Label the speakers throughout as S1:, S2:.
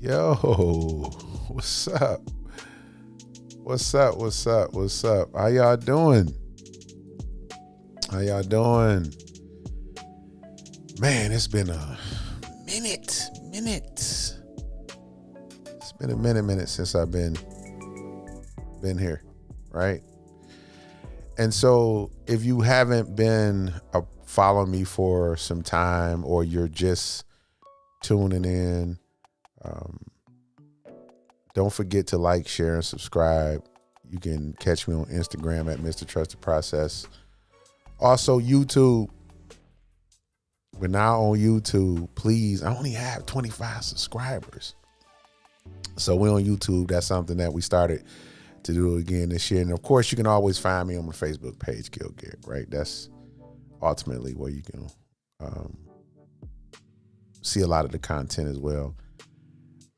S1: Yo, what's up? What's up? What's up? What's up? How y'all doing? How y'all doing? Man, it's been a minute. It's been a minute since I've been here, right? And so if you haven't been following me for some time, or you're just tuning in, don't forget to like, share, and subscribe. You can catch me on Instagram at Mr. Trusted Process. Also, YouTube. We're now on YouTube. Please, I only have 25 subscribers. So we're on YouTube. That's something that we started to do again this year. And of course, you can always find me on my Facebook page, Gil Garrett, right? That's ultimately where you can see a lot of the content as well.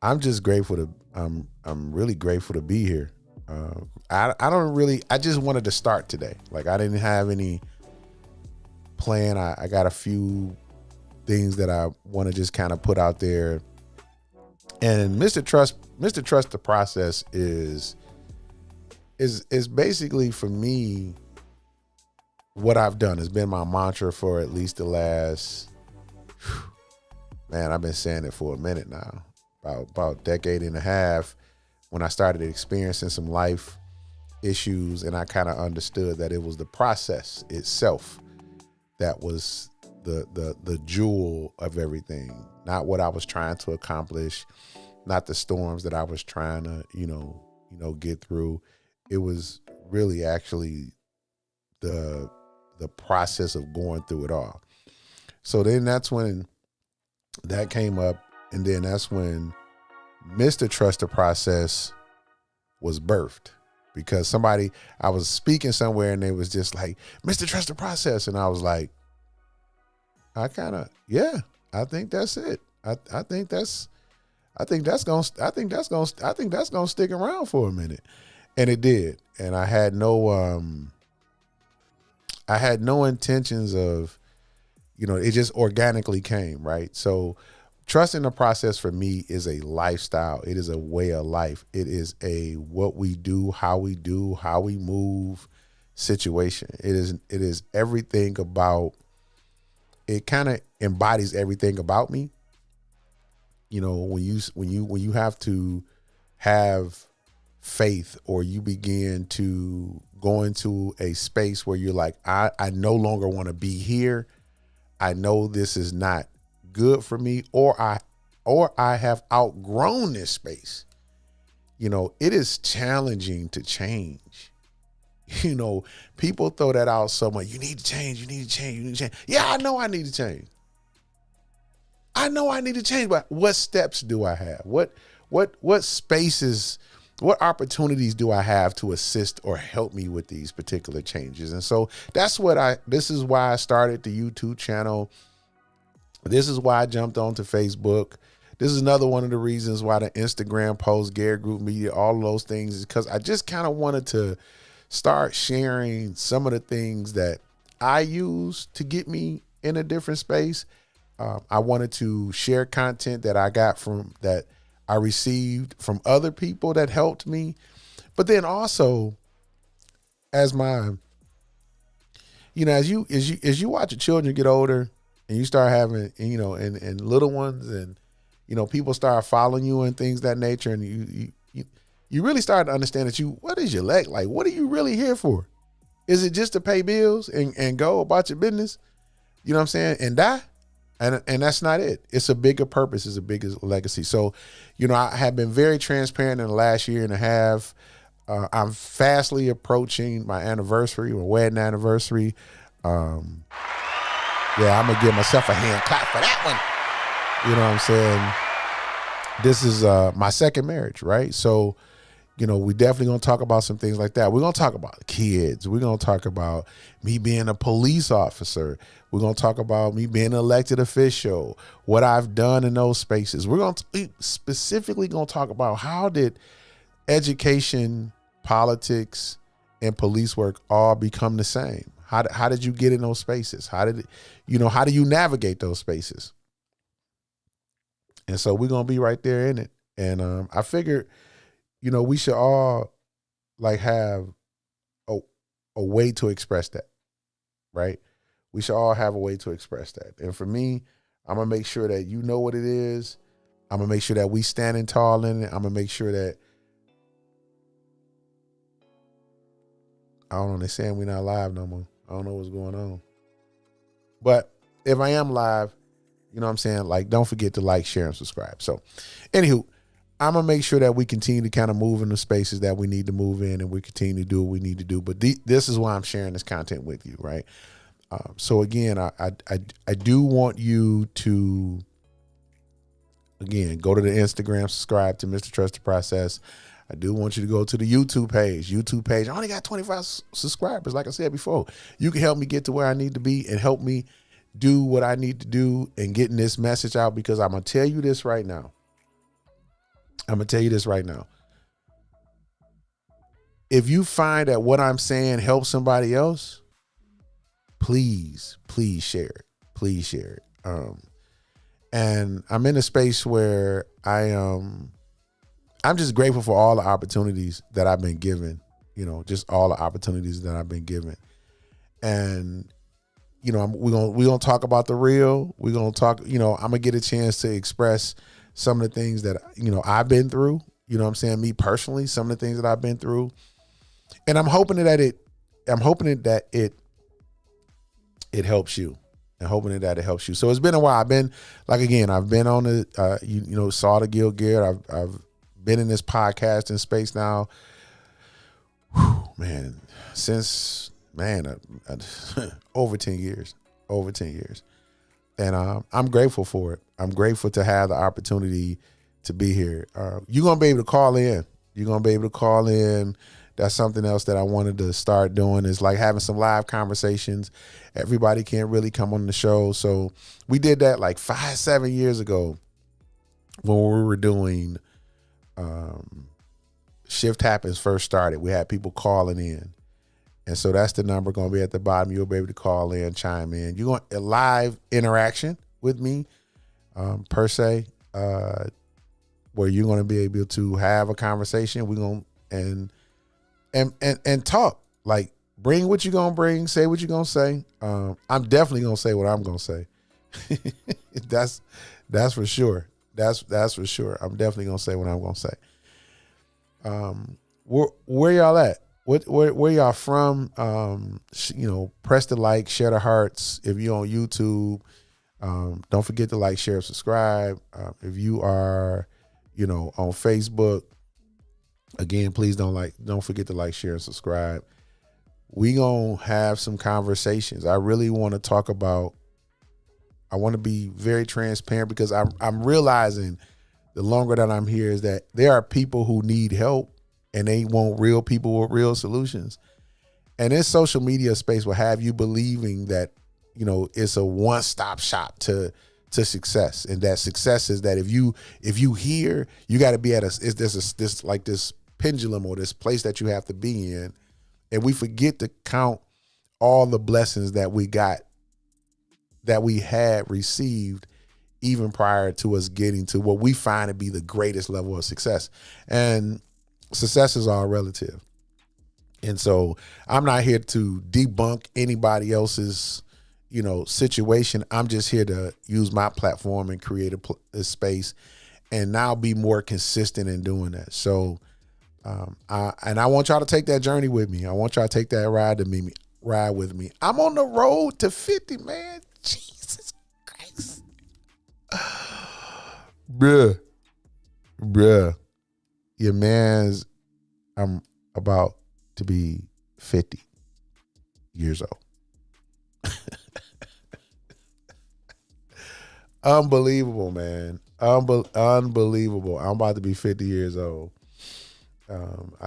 S1: I'm just grateful to, I'm really grateful to be here. I just wanted to start today. Like, I didn't have any plan. I got a few things that I want to just kind of put out there. And Mr. Trust the Process is basically, for me, what I've done has been my mantra for at least the last, man, I've been saying it for a minute now, about a decade and a half, when I started experiencing some life issues, and I kind of understood that it was the process itself that was the jewel of everything, not what I was trying to accomplish, not the storms that I was trying to, get through. It was really actually the process of going through it all. So then that's when that came up, and then that's when Mr. Trust the Process was birthed, because I was speaking somewhere and they was just like, Mr. Trust the Process. And I was like, I think that's it. I think that's gonna stick around for a minute. And it did. And I had no intentions of, it just organically came, right? So trusting the process for me is a lifestyle. It is a way of life. It is what we do, how we move situation. It is everything about, it kind of embodies everything about me. When you have to have faith, or you begin to go into a space where you're like, I no longer want to be here. I know this is not good for me, or I have outgrown this space. It is challenging to change. People throw that out so much. You need to change. Yeah, I know I need to change. But what steps do I have? What spaces, what opportunities do I have to assist or help me with these particular changes? And so this is why I started the YouTube channel. This is why I jumped onto Facebook. This is another one of the reasons why the Instagram post, Garrett Group Media, all of those things, is because I just kind of wanted to start sharing some of the things that I use to get me in a different space. I wanted to share content that I received from other people that helped me. But then also, as you watch your children get older, and you start having, and little ones, and, people start following you and things of that nature. And you really start to understand that what is your leg? Like, what are you really here for? Is it just to pay bills and go about your business? You know what I'm saying? And die? And that's not it. It's a bigger purpose. It's a bigger legacy. So, I have been very transparent in the last year and a half. I'm fastly approaching my anniversary, my wedding anniversary. Yeah, I'm going to give myself a hand clap for that one. You know what I'm saying? This is my second marriage, right? So, we definitely going to talk about some things like that. We're going to talk about kids. We're going to talk about me being a police officer. We're going to talk about me being an elected official, what I've done in those spaces. We're going to specifically going to talk about how did education, politics, and police work all become the same? How did you get in those spaces? How do you navigate those spaces? And so we're going to be right there in it. And I figured, we should all like have a, a way to express that, right? We should all have a way to express that. And for me, I'm gonna make sure that you know what it is. I'm gonna make sure that we standing tall in it. I'm gonna make sure that, I don't know, they're saying we're not live no more. I don't know what's going on. But if I am live, you know what I'm saying? Like, don't forget to like, share, and subscribe. So, anywho, I'm going to make sure that we continue to kind of move in the spaces that we need to move in, and we continue to do what we need to do. But this is why I'm sharing this content with you, right? So, again, I do want you to, again, go to the Instagram, subscribe to Mr. Trust the Process. I do want you to go to the YouTube page. I only got 25 subscribers. Like I said before, you can help me get to where I need to be and help me do what I need to do and getting this message out, because I'm going to tell you this right now. If you find that what I'm saying helps somebody else, please share it. Please share it. And I'm in a space where I'm just grateful for all the opportunities that I've been given, just all the opportunities that I've been given. And, we're going to talk about the real. We're going to talk, I'm going to get a chance to express some of the things that, I've been through, me personally, some of the things that I've been through. And I'm hoping that it helps you. And hoping that it helps you. So it's been a while. I've been on the, Saw the Gil Garrett. I've been in this podcasting space now, since over 10 years. And I'm grateful for it. I'm grateful to have the opportunity to be here. You're going to be able to call in. That's something else that I wanted to start doing, is like having some live conversations. Everybody can't really come on the show. So we did that like 5-7 years ago when we were doing Shift Happens first started. We had people calling in. And so that's the number going to be at the bottom. You'll be able to call in, chime in. You're going a live interaction with me, per se, where you're going to be able to have a conversation. We're going to and talk. Like, bring what you're going to bring, say what you're going to say. I'm definitely going to say what I'm going to say. That's for sure. That's for sure. I'm definitely going to say what I'm going to say. Where y'all at? Where y'all from? Press the like, share the hearts. If you're on YouTube, don't forget to like, share, subscribe. If you are, on Facebook, again, please don't forget to like, share, and subscribe. We gonna have some conversations. I really want to talk about. I want to be very transparent, because I'm realizing the longer that I'm here is that there are people who need help. And they want real people with real solutions. And this social media space will have you believing that, it's a one-stop shop to success. And that success is that if you hear, you got to be at this pendulum, or this place that you have to be in. And we forget to count all the blessings that we got, that we had received even prior to us getting to what we find to be the greatest level of success. And success is all relative. And so I'm not here to debunk anybody else's, situation. I'm just here to use my platform and create a space, and now be more consistent in doing that. So, I want y'all to take that journey with me. I want y'all to take that ride with me. I'm on the road to 50, man. Jesus Christ. Bruh. Your man's, I'm about to be 50 years old. Unbelievable, man. Unbelievable. I'm about to be 50 years old. I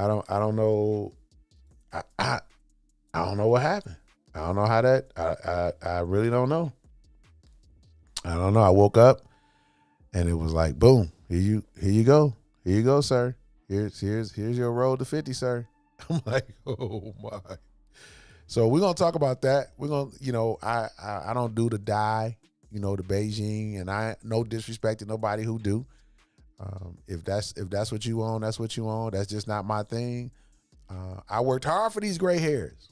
S1: don't know. I don't know what happened. I don't know how that, I really don't know. I don't know. I woke up and it was like, boom, here you go. Here you go, sir. Here's your road to 50, sir. I'm like, oh my. So we're gonna talk about that. We're gonna, I don't do the dye, the Beijing, and I no disrespect to nobody who do. If that's what you own, that's what you own. That's just not my thing. I worked hard for these gray hairs.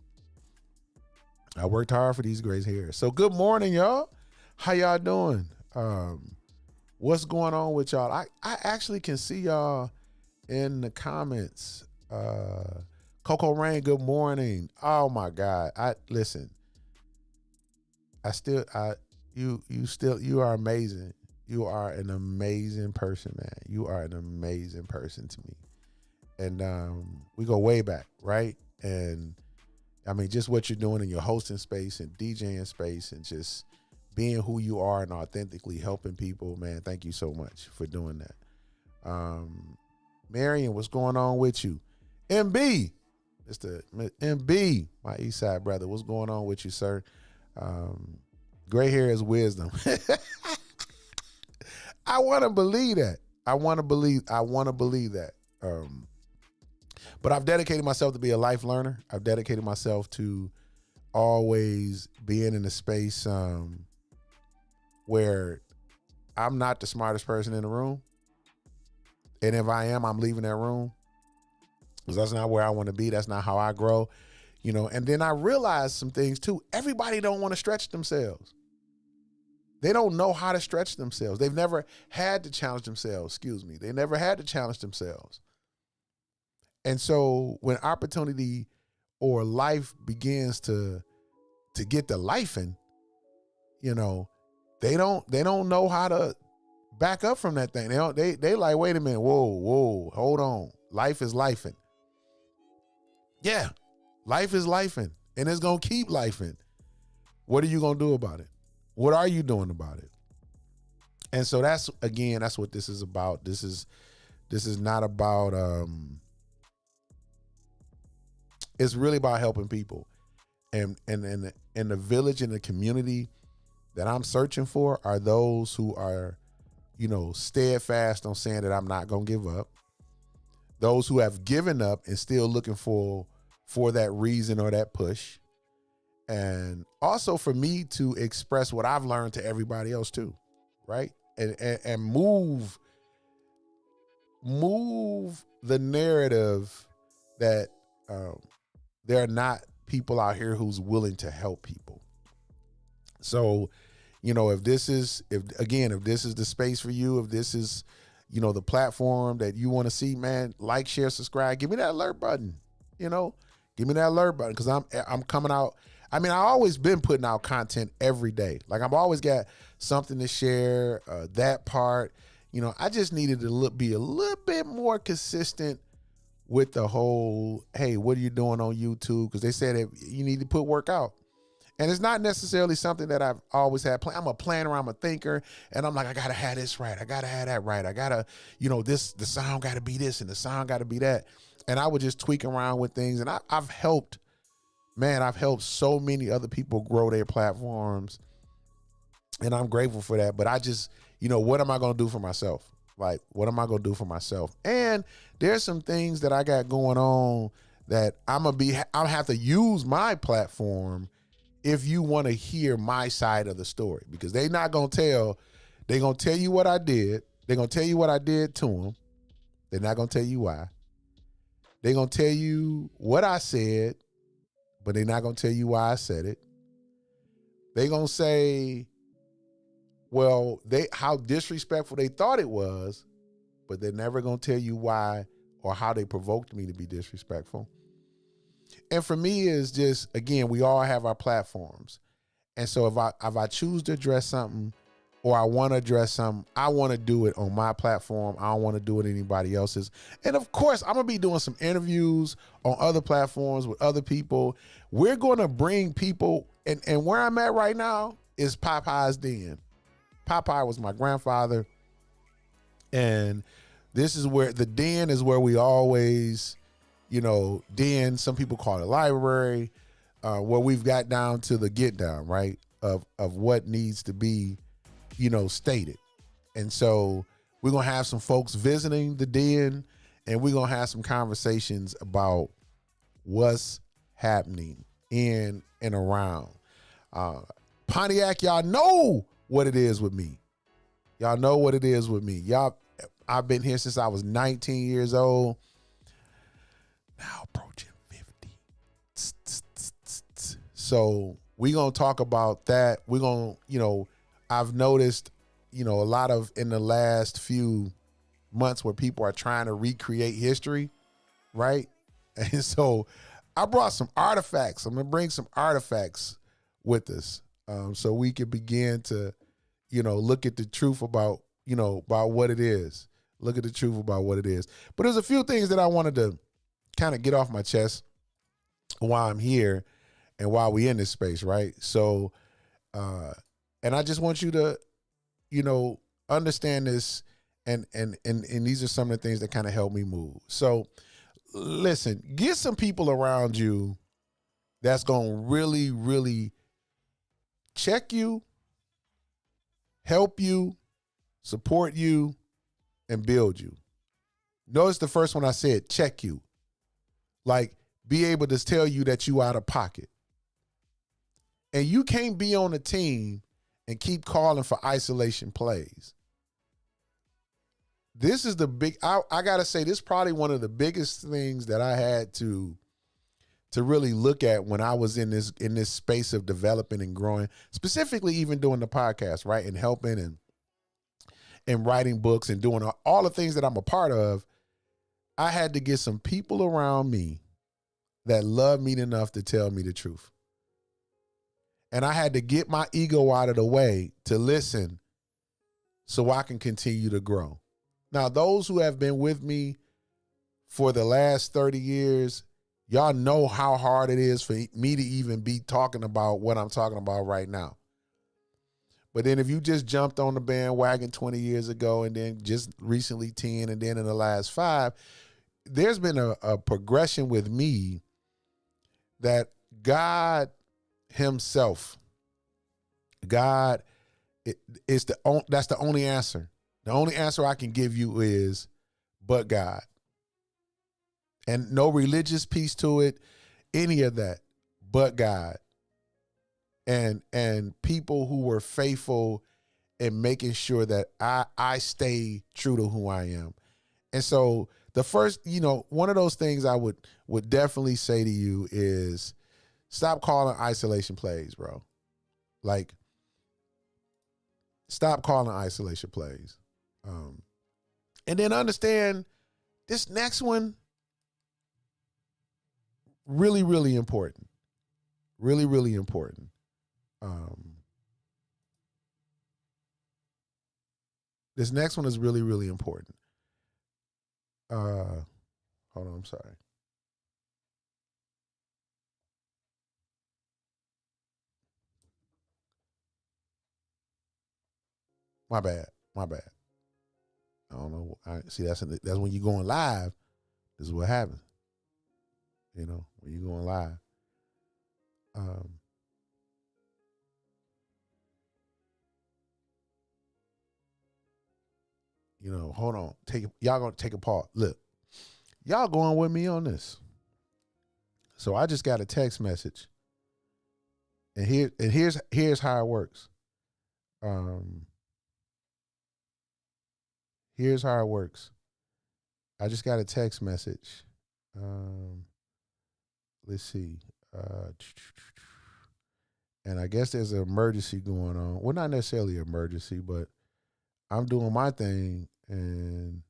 S1: So good morning, y'all. How y'all doing? What's going on with y'all? I actually can see y'all in the comments. Coco Rain, good morning. Oh my God. You are amazing. You are an amazing person, man. You are an amazing person to me. And we go way back, right? And I mean, just what you're doing in your hosting space and DJing space and just being who you are and authentically helping people, man. Thank you so much for doing that. Marion, what's going on with you? MB, Mr. MB, my East Side brother, what's going on with you, sir? Gray hair is wisdom. I want to believe that. I want to believe that. But I've dedicated myself to be a life learner. I've dedicated myself to always being in a space where I'm not the smartest person in the room. And if I am, I'm leaving that room. Because that's not where I want to be. That's not how I grow. And then I realized some things too. Everybody don't want to stretch themselves. They don't know how to stretch themselves. They've never had to challenge themselves. They never had to challenge themselves. And so when opportunity or life begins to get the life in, they don't know how to back up from that thing. They like, wait a minute, whoa, hold on. Life is lifing. Yeah, life is lifing, and it's gonna keep lifing. What are you gonna do about it? What are you doing about it? And so that's what this is about. This is not about it's really about helping people. And the village and the community that I'm searching for are those who are, steadfast on saying that I'm not gonna give up. Those who have given up and still looking for that reason or that push. And also for me to express what I've learned to everybody else too, right? And move the narrative that there are not people out here who's willing to help people. So, if this is the space for you, if this is, the platform that you want to see, man, like, share, subscribe, give me that alert button, give me that alert button. Cause I'm coming out. I mean, I always been putting out content every day. Like, I've always got something to share, that part, I just needed to be a little bit more consistent with the whole, hey, what are you doing on YouTube? Cause they said you need to put work out. And it's not necessarily something that I've always had planned. I'm a planner, I'm a thinker, and I'm like, I gotta have this right. I gotta have that right. I gotta, the sound gotta be this and the sound gotta be that. And I would just tweak around with things. And I've helped so many other people grow their platforms. And I'm grateful for that. But I just, what am I gonna do for myself? Like, what am I gonna do for myself? And there's some things that I got going on that I'll have to use my platform if you want to hear my side of the story, because they're going to tell you what I did. They're going to tell you what I did to them. They're not going to tell you why. They're going to tell you what I said, but they're not going to tell you why I said it. They're going to say, well, how disrespectful they thought it was, but they're never going to tell you why or how they provoked me to be disrespectful. And for me, is just, again, we all have our platforms. And so if I choose to address something, or I want to address something, I want to do it on my platform. I don't want to do it anybody else's. And of course, I'm going to be doing some interviews on other platforms with other people. We're going to bring people, and where I'm at right now is Popeye's Den. Popeye was my grandfather. And this is where the den is where we always, den, some people call it library, where we've got down to the get down, right? Of what needs to be, stated. And so we're going to have some folks visiting the den, and we're going to have some conversations about what's happening in and around Pontiac. Y'all know what it is with me. Y'all know what it is with me. Y'all, I've been here since I was 19 years old. Now approaching 50. So we're going to talk about that. We're going to, I've noticed, a lot of in the last few months where people are trying to recreate history, right? And so I brought some artifacts. I'm going to bring some artifacts with us, so we can begin to, look at the truth about, about what it is. Look at the truth about what it is. But there's a few things that I wanted to kind of get off my chest while I'm here and while we in this space, right? So, and I just want you to, understand this, and these are some of the things that kind of help me move. So, listen, get some people around you that's going to really, really check you, help you, support you, and build you. Notice the first one I said, check you. Like, be able to tell you that you out of pocket. And you can't be on a team and keep calling for isolation plays. This is the big, I got to say, this is probably one of the biggest things that I had to really look at when I was in this space of developing and growing, specifically even doing the podcast, right? And helping and writing books and doing all the things that I'm a part of. I had to get some people around me that love me enough to tell me the truth. And I had to get my ego out of the way to listen so I can continue to grow. Now, those who have been with me for the last 30 years, y'all know how hard it is for me to even be talking about what I'm talking about right now. But then if you just jumped on the bandwagon 20 years ago and then just recently 10 and then in the last 5, there's been a progression with me that God himself, God is that's the only answer. The only answer I can give you is, but God. And no religious piece to it, any of that, but God. And people who were faithful in making sure that I stay true to who I am. And so the first, one of those things I would definitely say to you is stop calling isolation plays, bro. Like, stop calling isolation plays. And then understand this next one, really, really important. Really, really important. This next one is really, really important. Hold on, I'm sorry. My bad. My bad. I don't know. I see that's when you're going live. This is what happens. When you're going live. Hold on. Y'all gonna take a pause. Look, y'all going with me on this. So I just got a text message. And here's how it works. Here's how it works. I just got a text message. Let's see. And I guess there's an emergency going on. Well, not necessarily an emergency, but I'm doing my thing and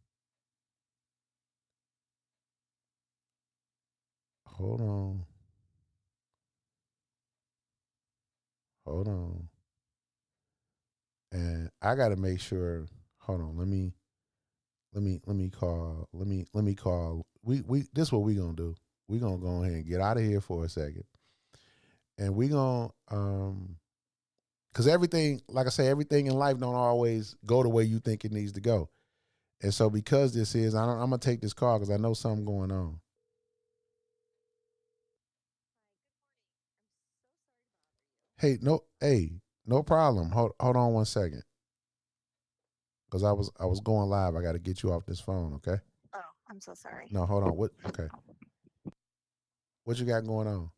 S1: hold on. And I got to make sure. Hold on. Let me call. Let me call. We this is what we gonna do. We gonna go ahead and get out of here for a second, and we gonna because everything, like I say, everything in life don't always go the way you think it needs to go, and so because this is, I'm gonna take this call because I know something going on. Hey, no problem. Hold on one second, because I was going live. I got to get you off this phone, okay?
S2: Oh, I'm so sorry.
S1: No, hold on. What? Okay, what you got going on?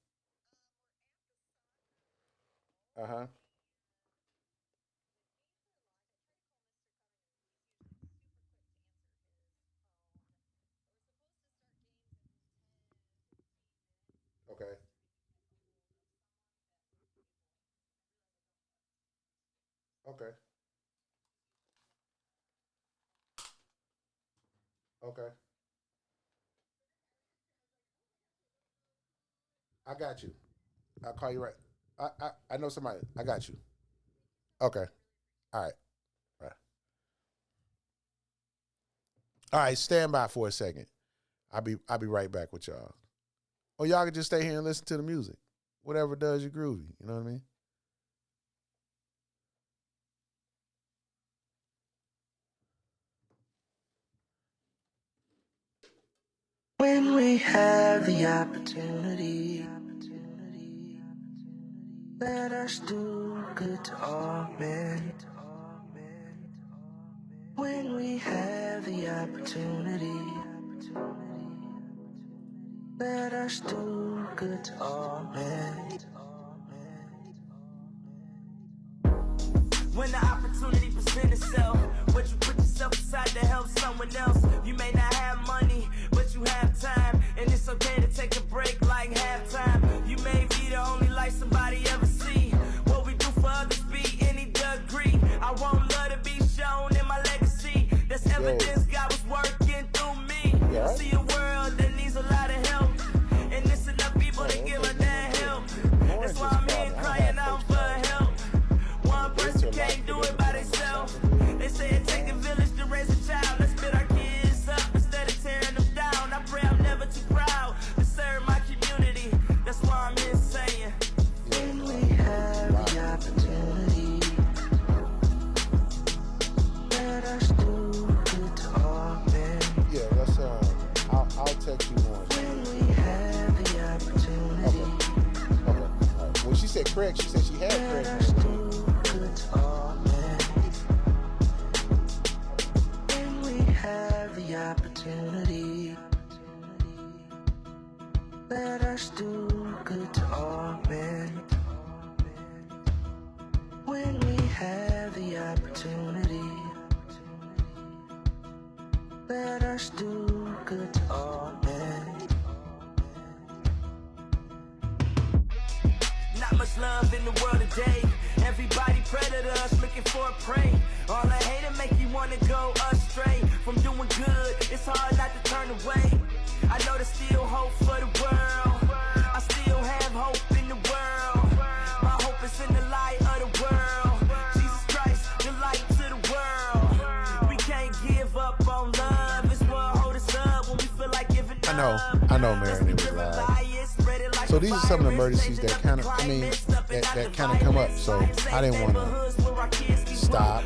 S1: Uh-huh. Okay. Okay. Okay. I got you. I'll call you right. I know somebody. I got you. Okay. All right. All right. All right. Stand by for a second. I'll be right back with y'all. Or y'all can just stay here and listen to the music. Whatever does you groovy. You know what I mean? When we have the opportunity, let us do good to all men. When we have the opportunity, let us do good to all men. When the opportunity presents itself, would you put yourself aside to help someone else? You may not have money, but you have time, and it's okay to take a break like halftime. You may be the only light somebody ever see. What we do for others be any degree. I want love to be shown in my legacy. That's evidence God was working through me. I see a world that needs a lot of help, and it's enough people to give her that help. That's why I'm here crying out for help. One person can't do it by themselves. They say it take a village to raise a child. Let's build our kids up instead of tearing them down. I pray I'm never too proud to serve my community. That's why I'm here saying, when we have the opportunity, let us do good to all men. Yeah, let's I'll text you one. When we have the opportunity. Okay. Okay. All right. Well, she said Craig. She said she had Craig. Let us do good to all men. When we have the opportunity, let us do good to all men. When we have the opportunity, let us do good to all men. Not much love in the world today. Everybody predators looking for a prey. All the hate make you wanna go astray. From doing good, it's hard not to turn away. I know there's still hope for the world. I still have hope in the world. My hope is in the light of the world. Jesus Christ, the light to the world. We can't give up on love. It's what hold us up when we feel like giving up. I know, Marion, it was live. So these are some of the emergencies that kind of, that kind of come up. So I didn't want to stop.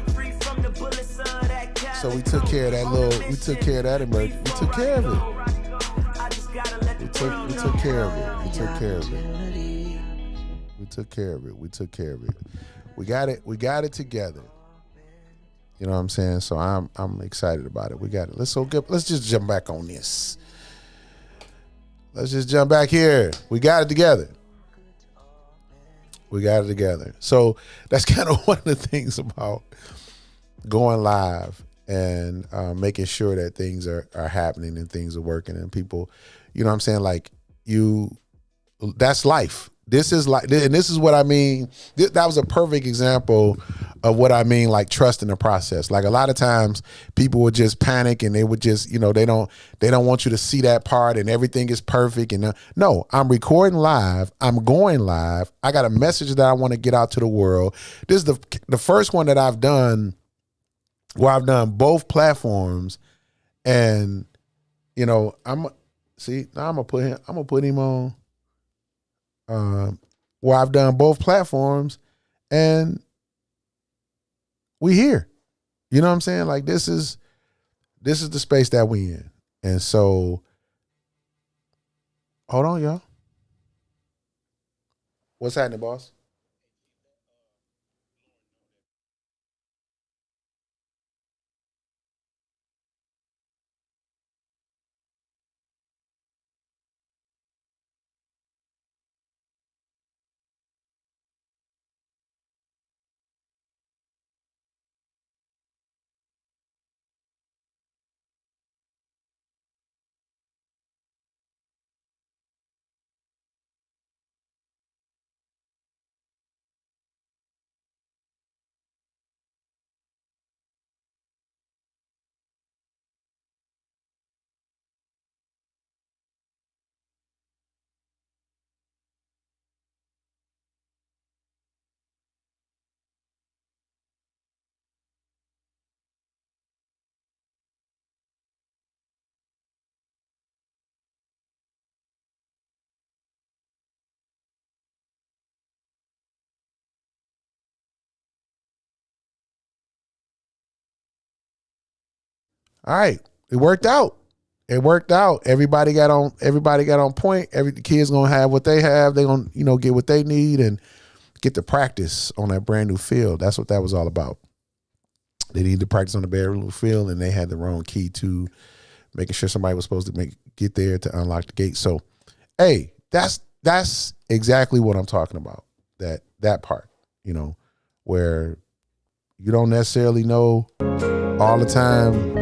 S1: So we took care of that we took care of that emergency. We took care of it. We took care of it. We took care of it. We took care of it. We took care of it. We got it. We got it together. You know what I'm saying? So I'm excited about it. We got it. Let's just jump back on this. Let's just jump back here. We got it together. We got it together. So that's kind of one of the things about going live and making sure that things are happening and things are working and people, you know what I'm saying? Like that's life. This is like, and this is what I mean. That was a perfect example of what I mean, like trust in the process. Like a lot of times people would just panic and they would just, they don't want you to see that part and everything is perfect. And no, I'm recording live. I'm going live. I got a message that I want to get out to the world. This is the first one that I've done where I've done both platforms, and I'm gonna put him on where I've done both platforms, and we here. You know what I'm saying? Like this is the space that we in. And so hold on, y'all. What's happening, boss? All right, it worked out. It worked out. Everybody got on point. The kids gonna have what they have. They gonna, get what they need and get to practice on that brand new field. That's what that was all about. They needed to practice on the brand new field, and they had the wrong key to making sure somebody was supposed to get there to unlock the gate. So, hey, that's exactly what I'm talking about. That part, where you don't necessarily know all the time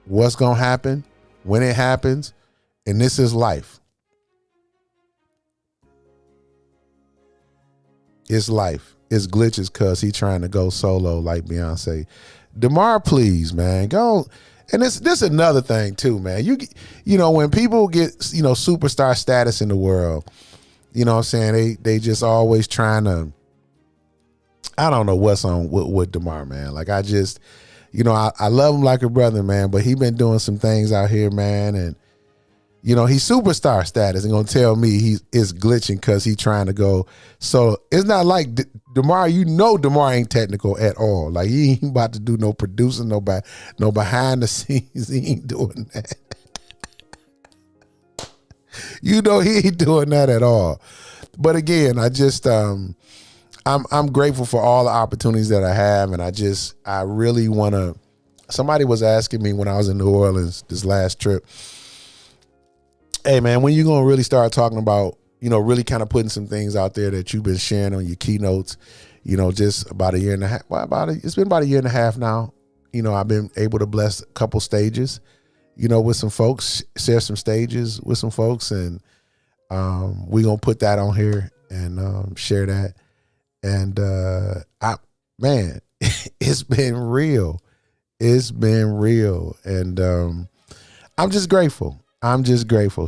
S1: what's gonna happen, when it happens, and this is life. It's life. It's glitches because he trying to go solo like Beyonce. DeMar, please, man, go. And this another thing too, man. When people get superstar status in the world, what I'm saying, they just always trying to. I don't know what's on with DeMar, man. Like I just, I love him like a brother, man. But he been doing some things out here, man, and he's superstar status and gonna tell me he is glitching because he trying to go. So it's not like DeMar, DeMar ain't technical at all. Like he ain't about to do no producing, no behind the scenes. He ain't doing that. He ain't doing that at all. But again, I just I'm grateful for all the opportunities that I have, and I really want to. Somebody was asking me when I was in New Orleans this last trip, hey man, when you gonna really start talking about, really kind of putting some things out there that you've been sharing on your keynotes, just about a year and a half. It's been about a year and a half now. I've been able to bless a couple stages, with some folks, share some stages with some folks, and we're gonna put that on here and share that. And it's been real. It's been real, and I'm just grateful.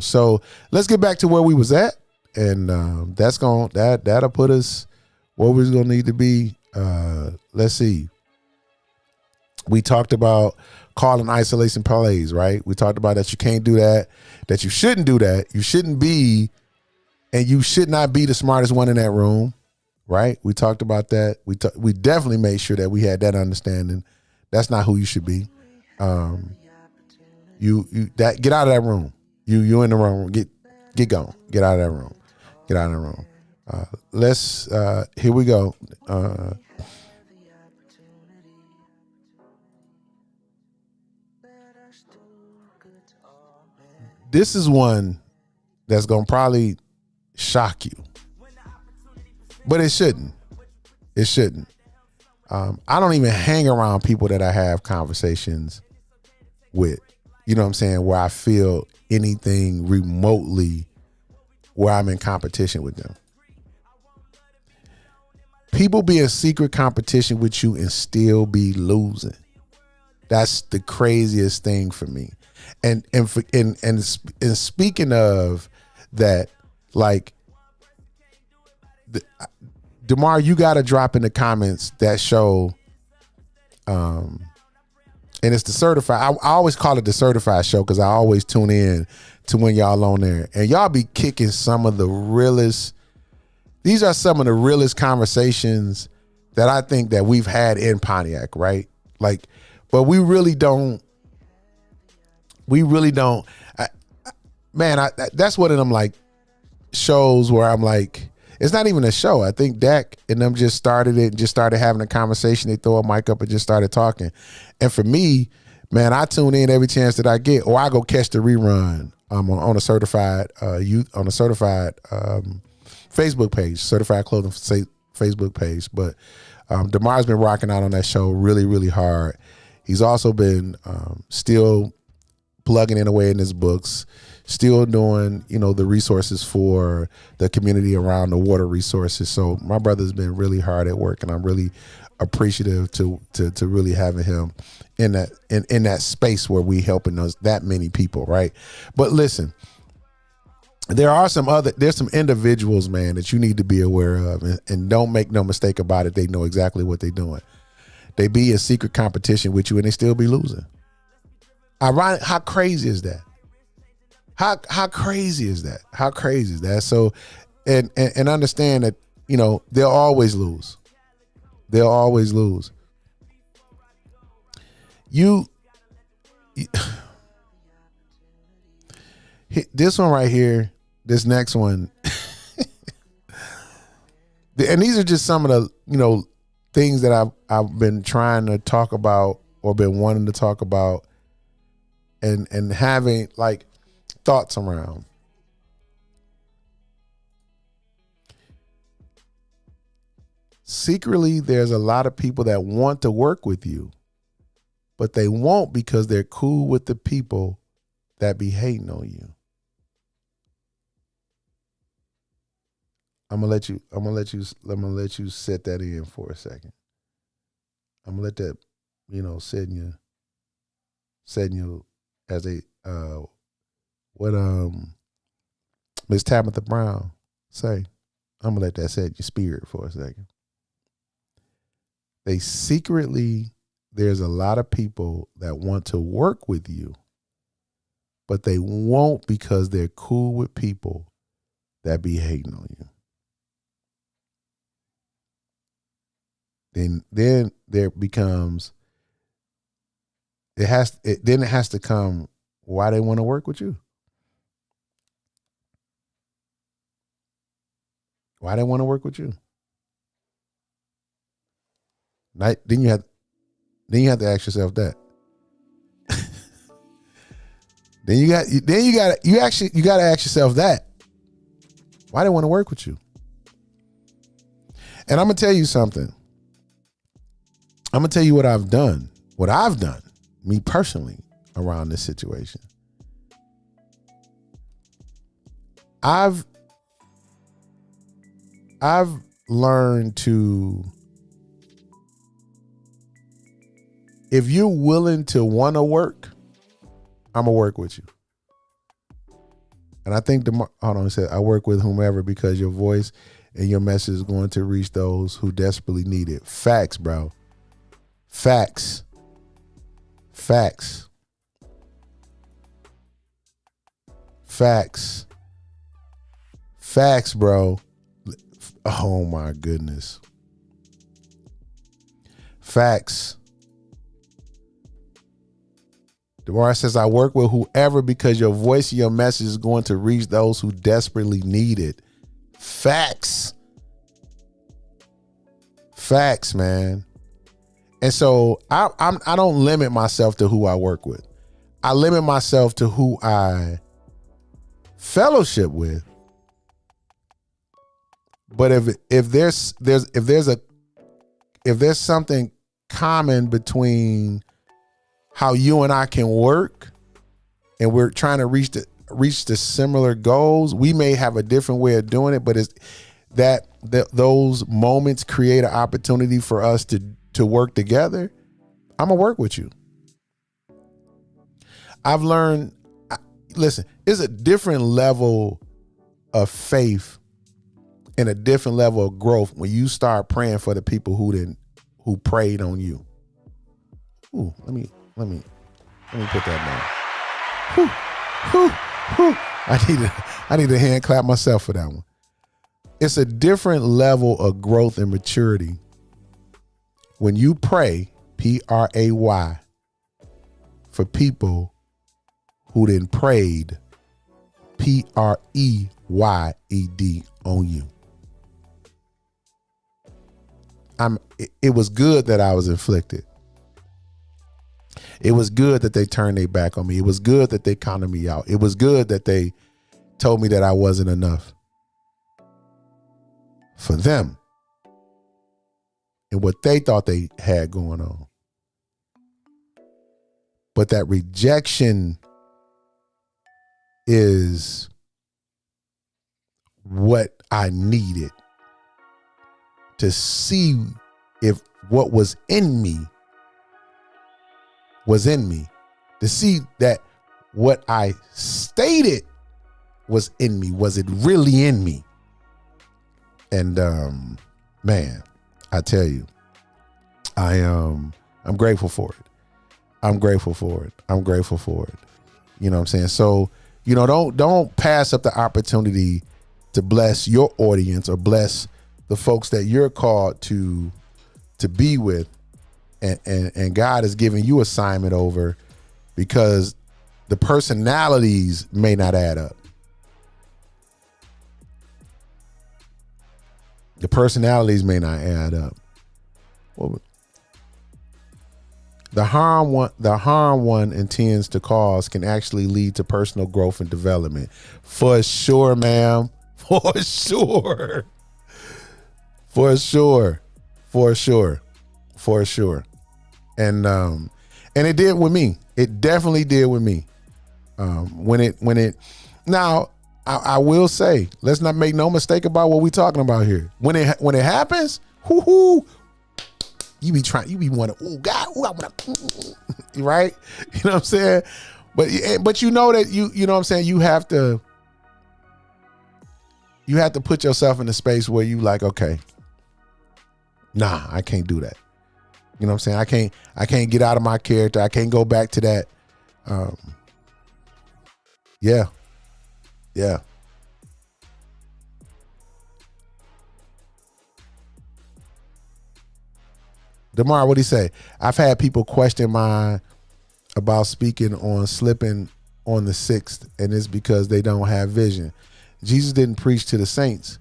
S1: So let's get back to where we was at, and that'll put us where we're gonna need to be. Let's see. We talked about call and isolation plays, right? We talked about that you can't do that, that you shouldn't do that, you shouldn't be, and you should not be the smartest one in that room, right? We talked about that. We definitely made sure that we had that understanding. That's not who you should be. Get out of that room. You in the wrong room. Get gone. Get out of that room. Get out of that room. Let's here we go. This is one that's gonna probably shock you, but it shouldn't. It shouldn't. I don't even hang around people that I have conversations with. You know what I'm saying? Where I feel anything remotely where I'm in competition with them. People be in secret competition with you and still be losing. That's the craziest thing for me. And speaking of that, like, DeMar, you got to drop in the comments that show, and it's the certified. I always call it the certified show because I always tune in to when y'all on there, and y'all be kicking some of the realest. These are some of the realest conversations that I think that we've had in Pontiac, right? Like, but we really don't. That's one of them like shows where I'm like, it's not even a show. I think Dak and them just started it and just started having a conversation. They throw a mic up and just started talking. And for me, man, I tune in every chance that I get, or I go catch the rerun on a certified Facebook page, Certified Clothing Facebook page. But DeMar's been rocking out on that show really, really hard. He's also been still plugging in away in his books, still doing, the resources for the community around the water resources. So my brother's been really hard at work, and I'm really appreciative to really having him in that space where we helping that many people, right? But listen, there's some individuals, man, that you need to be aware of, and don't make no mistake about it. They know exactly what they're doing. They be in secret competition with you and they still be losing. Ironic, how crazy is that? How crazy is that? How crazy is that? So, and understand that, they'll always lose. They'll always lose. this one right here, this next one, and these are just some of the, things that I've been trying to talk about or been wanting to talk about and having like thoughts around. Secretly, there's a lot of people that want to work with you, but they won't because they're cool with the people that be hating on you. I'm gonna let you set that in for a second. I'm gonna let that, set in you as a what Miss Tabitha Brown say. I'm gonna let that set in your spirit for a second. There's a lot of people that want to work with you, but they won't because they're cool with people that be hating on you. Then there becomes, it has to come why they want to work with you. Why they want to work with you. Then you have to ask yourself that. You got to ask yourself that. Why they want to work with you? And I'm gonna tell you something. I'm gonna tell you what I've done, me personally, around this situation. I've learned to, if you're willing to want to work, I'm gonna work with you. And I think I work with whomever because your voice and your message is going to reach those who desperately need it. Facts, bro. Facts. Facts. Facts. Facts, bro. Oh my goodness. Facts. Deborah says, I work with whoever because your voice and your message is going to reach those who desperately need it. Facts. Facts, man. And so I don't limit myself to who I work with. I limit myself to who I fellowship with. But if there's something common between how you and I can work, and we're trying to reach the similar goals, we may have a different way of doing it, but it's that those moments create an opportunity for us to work together. I'm gonna work with you. I've learned, listen, it's a different level of faith and a different level of growth when you start praying for the people who prayed on you. Ooh, let me put that down. Whew, whew, whew. I need a hand clap myself for that one. It's a different level of growth and maturity when you pray, P-R-A-Y, for people who then prayed, P-R-E-Y-E-D, on you. It was good that I was inflicted. It was good that they turned their back on me. It was good that they counted me out. It was good that they told me that I wasn't enough for them and what they thought they had going on. But that rejection is what I needed to see if what was in me was in me, to see that what I stated was in me, was it really in me? And man, I tell you, I'm grateful for it. I'm grateful for it. I'm grateful for it. You know what I'm saying? So, don't pass up the opportunity to bless your audience or bless the folks that you're called to be with. And God is giving you assignment over, because the personalities may not add up. The personalities may not add up. Well, the harm one intends to cause can actually lead to personal growth and development. For sure, ma'am. For sure. For sure. For sure. For sure. And it did with me. It definitely did with me. Now I will say, let's not make no mistake about what we're talking about here. When it happens, you be wanting, oh God, I want to, right? You know what I'm saying? But you know that you know what I'm saying, you have to put yourself in a space where you like, okay, nah, I can't do that. You know what I'm saying? I can't get out of my character. I can't go back to that. Yeah. DeMar, what'd he say? I've had people question about speaking on slipping on the 6th, and it's because they don't have vision. Jesus didn't preach to the saints.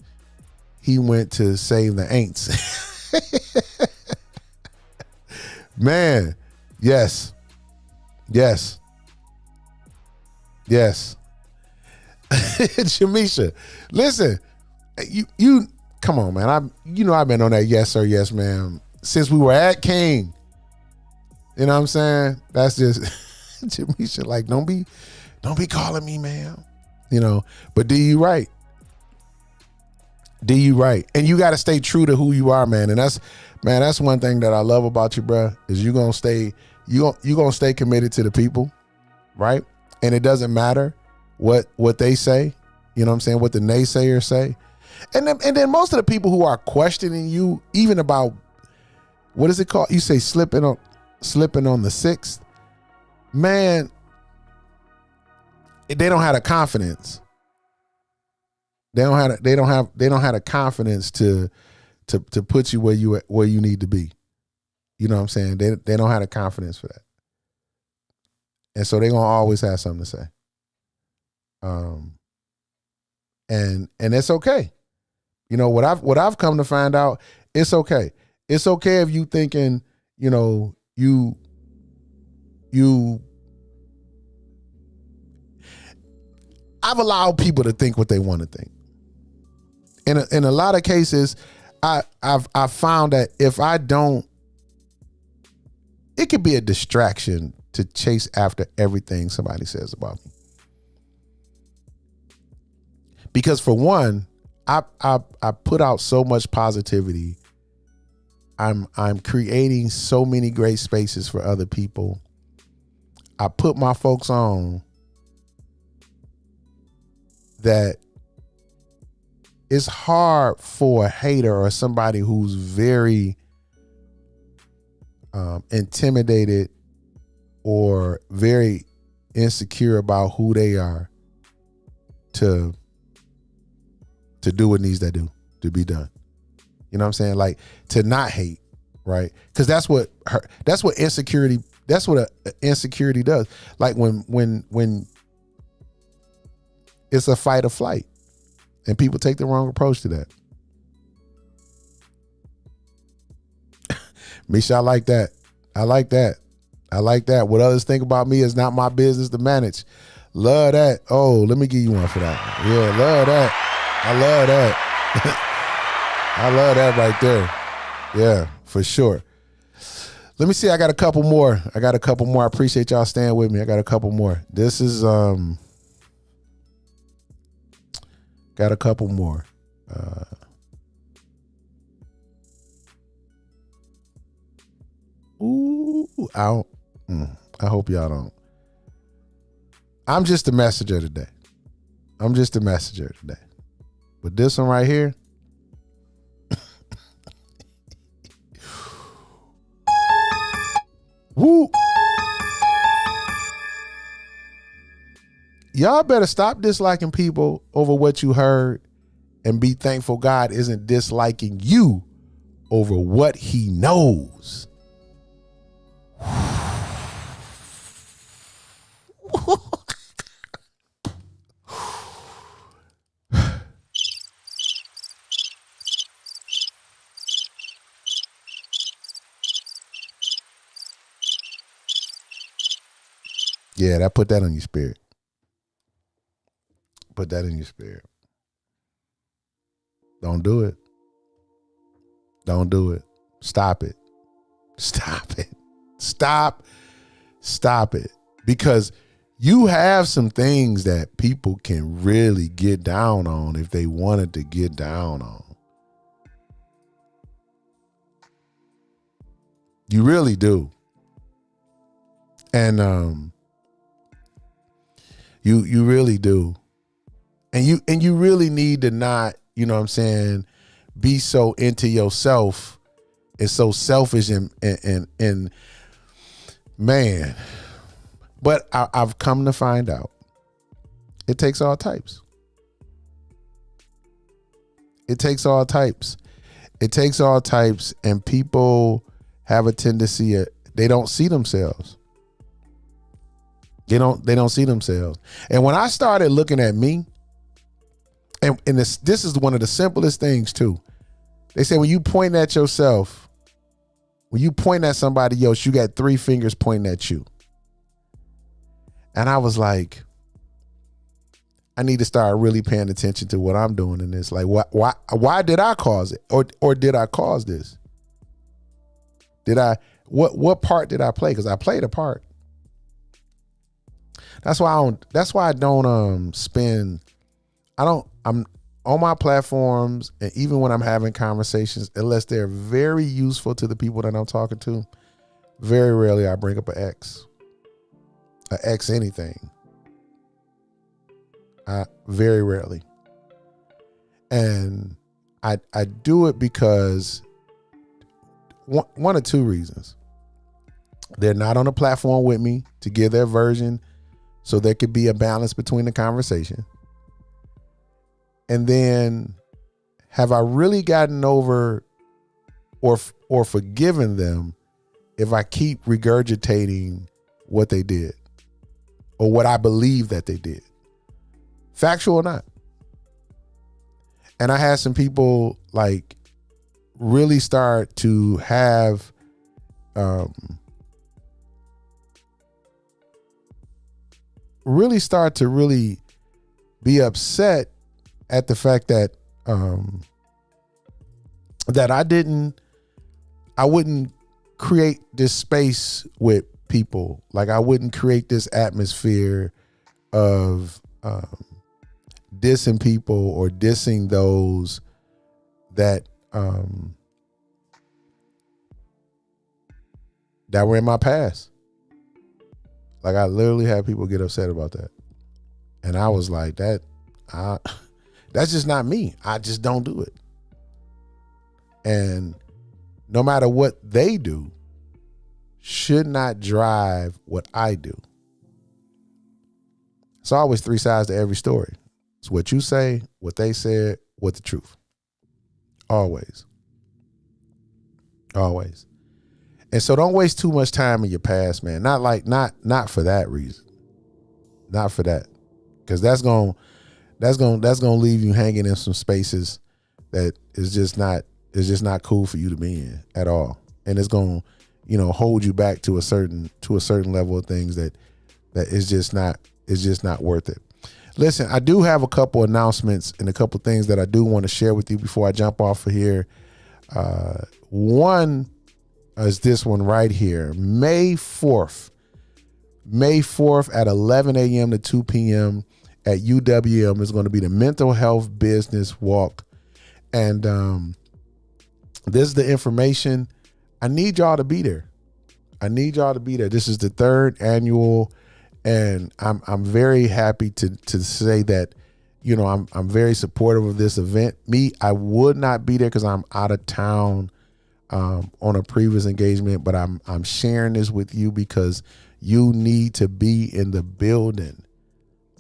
S1: He went to save the ain'ts. Man, yes. Shamisha, listen, you come on, man. I've been on that yes sir, yes ma'am since we were at King. You know what I'm saying? That's just Shamisha, like, don't be calling me ma'am. You know, but do you right. And you got to stay true to who you are, man. And that's one thing that I love about you, bro, is you're going to stay committed to the people, right? And it doesn't matter what they say, you know what I'm saying, what the naysayers say. And then most of the people who are questioning you, even about, what is it called? You say slipping on the 6th, man, they don't have the confidence. They don't have the confidence to put you where you need to be. You know what I'm saying? They don't have the confidence for that. And so they're gonna always have something to say. And it's okay. You know, what I've come to find out, it's okay. It's okay if you thinking, you know, you I've allowed people to think what they want to think. In a lot of cases, I've found that if I don't, it could be a distraction to chase after everything somebody says about me. Because for one, I put out so much positivity. I'm creating so many great spaces for other people. I put my folks on that it's hard for a hater or somebody who's very intimidated or very insecure about who they are to do what needs to be done. You know what I'm saying? Like, to not hate, right? Because that's what insecurity does. Like when it's a fight or flight, and people take the wrong approach to that. Misha, I like that. What others think about me is not my business to manage. Love that. Oh, let me give you one for that. Yeah, love that. I love that. I love that right there. Yeah, for sure. Let me see. I got a couple more. I appreciate y'all staying with me. I got a couple more. This is got a couple more. I hope y'all don't. I'm just a messenger today. But this one right here. Woo. Y'all better stop disliking people over what you heard and be thankful God isn't disliking you over what he knows. Yeah, that put that on your spirit. Put that in your spirit. Don't do it. Don't do it. Stop it. Stop it. Stop it. Because you have some things that people can really get down on if they wanted to get down on. You really do. And you really do. And you really need to not, you know what I'm saying, be so into yourself and so selfish and man. But I've come to find out it takes all types. It takes all types. It takes all types, and people have a tendency they don't see themselves. They don't see themselves. And when I started looking at me, and this is one of the simplest things too. They say when you point at yourself, when you point at somebody else, you got 3 fingers pointing at you. And I was like, I need to start really paying attention to what I'm doing in this. Like, why did I cause it? Or did I cause this? What part did I play? Because I played a part. That's why I don't I'm on my platforms, and even when I'm having conversations, unless they're very useful to the people that I'm talking to, very rarely I bring up an X anything. Very rarely. And I do it because one of 2 reasons. They're not on the platform with me to give their version, so there could be a balance between the conversation. And then, have I really gotten over or forgiven them if I keep regurgitating what they did or what I believe that they did, factual or not? And I had some people like really start to have really be upset at the fact that that I wouldn't create this space with people. Like, I wouldn't create this atmosphere of dissing people or dissing those that that were in my past. Like, I literally had people get upset about that. And I was like, that's just not me. I just don't do it. And no matter what they do, should not drive what I do. It's always 3 sides to every story. It's what you say, what they said, what the truth. Always. Always. And so don't waste too much time in your past, man. Not for that reason. Not for that. Because that's gonna leave you hanging in some spaces that is just not cool for you to be in at all. And it's gonna, hold you back to a certain level of things that is just not worth it. Listen, I do have a couple announcements and a couple things that I do want to share with you before I jump off of here. One is this one right here. May 4th at 11 a.m. to 2 p.m. at UWM is going to be the Mental Health Business Walk. And this is the information. I need y'all to be there. This is the 3rd annual, and I'm very happy to say that, I'm very supportive of this event. I would not be there because I'm out of town on a previous engagement, but I'm sharing this with you because you need to be in the building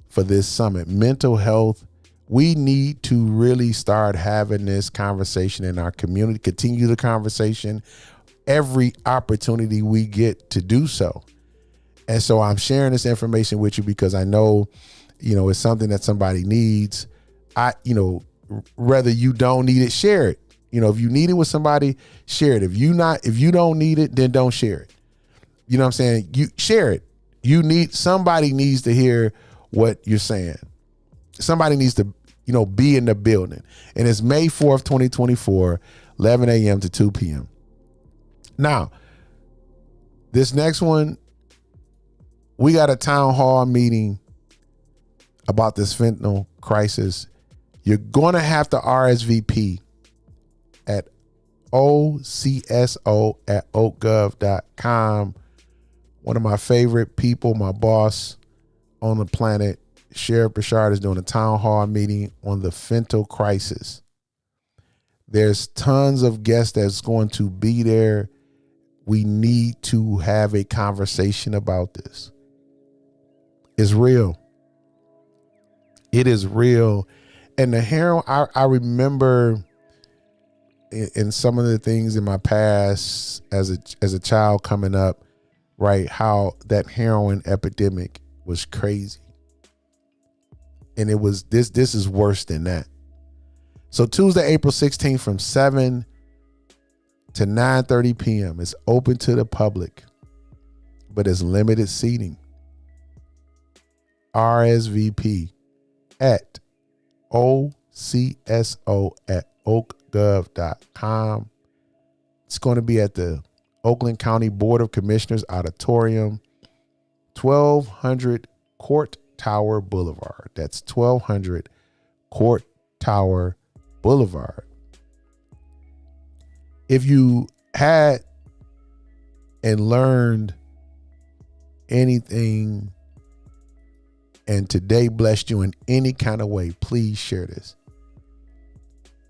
S1: for this summit. Mental health, we need to really start having this conversation in our community, continue the conversation every opportunity we get to do so. And so I'm sharing this information with you because I know, it's something that somebody needs. Whether you don't need it, share it. If you need it with somebody, share it. If you don't need it, then don't share it. You know what I'm saying? You share it. Somebody needs to hear what you're saying. Somebody needs to, be in the building. And it's May 4th, 2024, 11 a.m. to 2 p.m. Now, this next one, we got a town hall meeting about this fentanyl crisis. You're going to have to RSVP at ocso@oakgov.com. One of my favorite people, my boss on the planet, Sheriff Bashard, is doing a town hall meeting on the fentanyl crisis. There's tons of guests that's going to be there. We need to have a conversation about this. It's real. It is real. And the heroin, I remember in some of the things in my past as a child coming up, right, how that heroin epidemic was crazy. And it was this is worse than that. So Tuesday, April 16th from 7 to 9:30 p.m. It's open to the public, but it's limited seating. RSVP at ocso@oakgov.com. It's going to be at the Oakland County Board of Commissioners Auditorium, 1200 Court Tower Boulevard. That's 1200 Court Tower Boulevard. If you had and learned anything and today blessed you in any kind of way, please share this.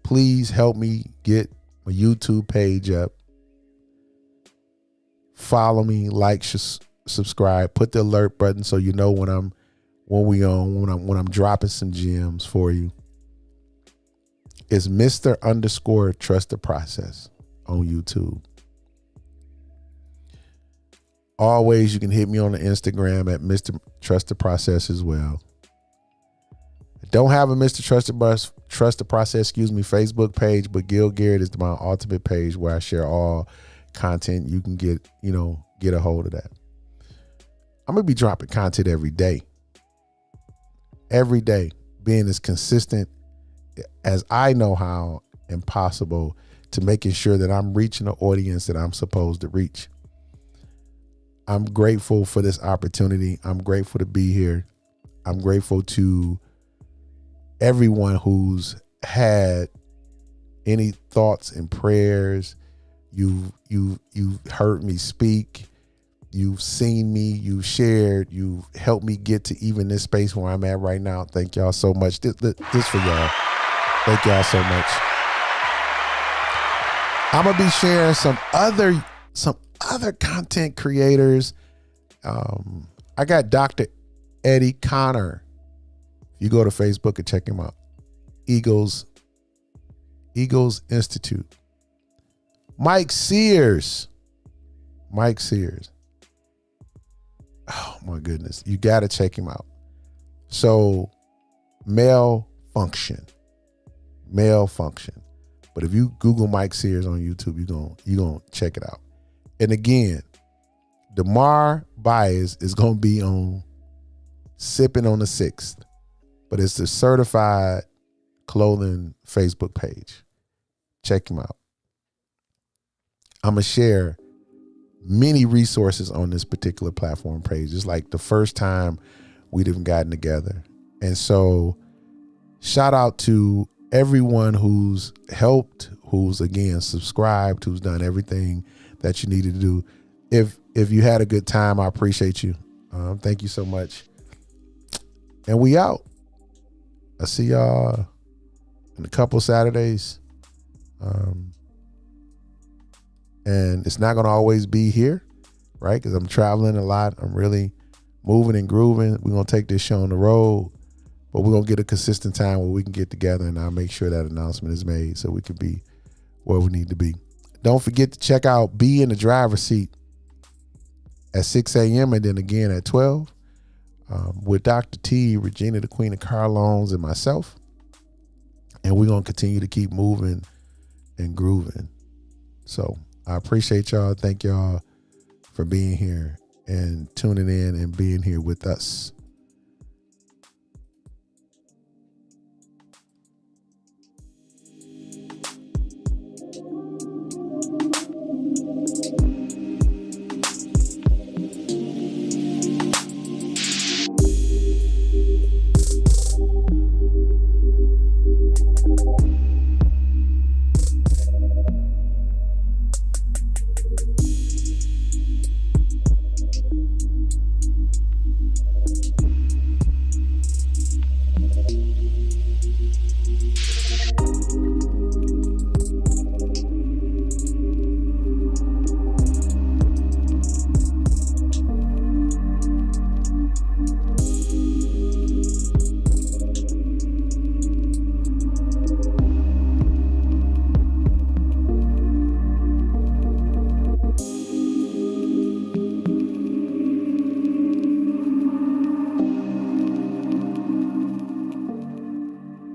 S1: Please help me get my YouTube page up. Follow me, like, subscribe, put the alert button so you know when I'm dropping some gems for you. It's Mr. Trust the Process on YouTube. Always, you can hit me on the Instagram at Mr. Trust the Process as well. I don't have a Mr. Trust the Process, Facebook page, but Gil Garrett is my ultimate page where I share all content. You can get a hold of that. I'm going to be dropping content every day. Every day, being as consistent as I know how and possible to making sure that I'm reaching the audience that I'm supposed to reach. I'm grateful for this opportunity. I'm grateful to be here. I'm grateful to everyone who's had any thoughts and prayers. You've heard me speak. You've seen me. You've shared. You've helped me get to even this space where I'm at right now. Thank y'all so much. This for y'all. Thank y'all so much. I'm gonna be sharing some other content creators. I got Dr. Eddie Connor. You go to Facebook and check him out. Eagles Institute. Mike Sears. Oh my goodness. You got to check him out. So male function. But if you Google Mike Sears on YouTube, you're going to check it out. And again, DeMar Baez is going to be on Sipping on the 6th, but it's the Certified Clothing Facebook page. Check him out. I'm going to share many resources on this particular platform page. It's like the first time we'd have gotten together. And so shout out to everyone who's helped, who's again subscribed, who's done everything that you needed to do. If you had a good time, I appreciate you. Thank you so much. And we out. I'll see y'all in a couple Saturdays. And it's not going to always be here, right? Because I'm traveling a lot. I'm really moving and grooving. We're going to take this show on the road, but we're going to get a consistent time where we can get together, and I'll make sure that announcement is made so we can be where we need to be. Don't forget to check out Be in the Driver's Seat at 6 a.m. and then again at 12 with Dr. T, Regina, the Queen of Car Loans, and myself. And we're going to continue to keep moving and grooving. So I appreciate y'all. Thank y'all for being here. and tuning in and being here with us.